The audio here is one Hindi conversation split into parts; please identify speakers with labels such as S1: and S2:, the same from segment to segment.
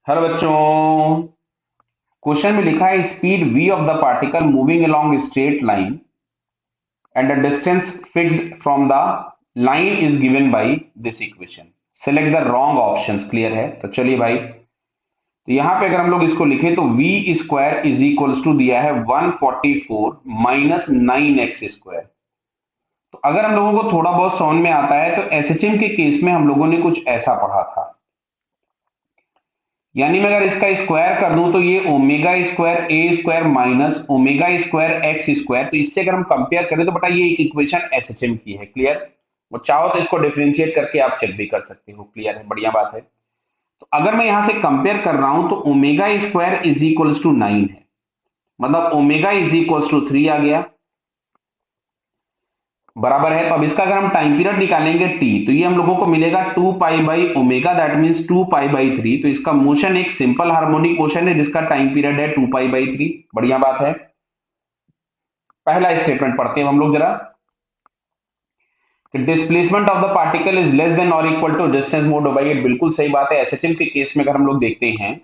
S1: हेलो बच्चों। क्वेश्चन में लिखा है speed v of the particle moving along straight line and the distance fixed from the line is given by this equation. Select the wrong options. Clear है? तो चलिए भाई, तो यहां पे अगर हम लोग इसको लिखें तो V square is equals to दिया है 144 माइनस 9x स्क्वायर। तो अगर हम लोगों को थोड़ा बहुत समझ में आता है तो एसएचएम के केस में हम लोगों ने कुछ ऐसा पढ़ा था, यानी मैं अगर इसका स्क्वायर कर दूं तो ये omega square a square minus omega square x square. तो इससे अगर हम कंपेयर करें तो बेटा ये एक इक्वेशन एसएचएम की है। क्लियर? वो चाहो तो इसको डिफरेंशिएट करके आप चेक भी कर सकते हो। क्लियर है? बढ़िया बात है। तो अगर मैं यहां से कंपेयर कर रहा हूं तो omega square is equals to 9 है, मतलब ओमेगा इज इक्वल्स टू 3 आ गया, बराबर है। तो अब इसका अगर हम टाइम पीरियड निकालेंगे टी तो ये हम लोगों को मिलेगा 2 pi by omega, that means 2 pi by 3। तो इसका मोशन एक सिंपल हार्मोनिक मोशन है जिसका टाइम पीरियड है 2 पाई बाई 3। बढ़िया बात है। पहला स्टेटमेंट पढ़ते हैं हम लोग जरा। Displacement of the particle is less than और equal to distance moved by it. बिल्कुल सही बात है। एसएचएम के केस में अगर हम लोग देखते हैं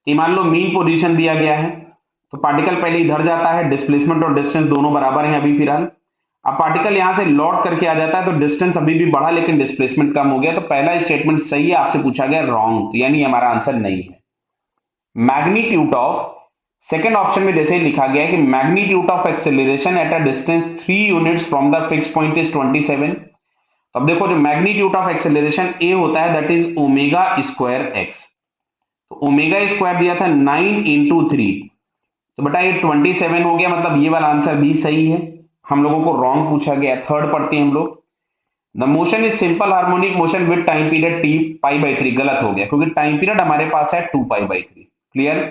S1: कि मान लो मीन पोजीशन दिया गया है तो पार्टिकल पहले इधर जाता है, डिस्प्लेसमेंट और डिस्टेंस दोनों बराबर हैं अभी फिलहाल। अब पार्टिकल यहां से लौट करके आ जाता है तो डिस्टेंस अभी भी बढ़ा लेकिन डिस्प्लेसमेंट कम हो गया। तो पहला स्टेटमेंट सही है, आपसे पूछा गया रॉन्ग, यानी हमारा आंसर नहीं है। मैग्नीट्यूड ऑफ, सेकेंड ऑप्शन में जैसे ही लिखा गया है कि magnitude of acceleration at a distance 3 units from the fix point is 27। अब देखो जो मैग्नीट्यूड ऑफ एक्सेलरेशन ए होता है that is omega square x. तो ओमेगा स्क्वायर दिया था 9 इंटू 3, तो बेटा ये 27 हो गया, मतलब ये वाला आंसर भी सही है। हम लोगों को रॉन्ग पूछा गया। थर्ड पढ़ते हैं हम लोग। The motion is simple harmonic motion with time period T pi by 3। गलत हो गया क्योंकि टाइम पीरियड हमारे पास है 2 पाई बाई 3। क्लियर?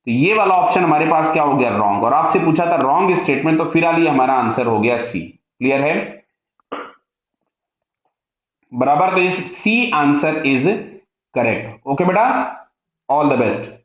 S1: तो ये वाला ऑप्शन हमारे पास क्या हो गया? रॉन्ग। और आपसे पूछा था रॉन्ग स्टेटमेंट, तो फिर ये हमारा आंसर हो गया सी। क्लियर है? बराबर। तो C answer is correct. Okay बेटा, ऑल द बेस्ट।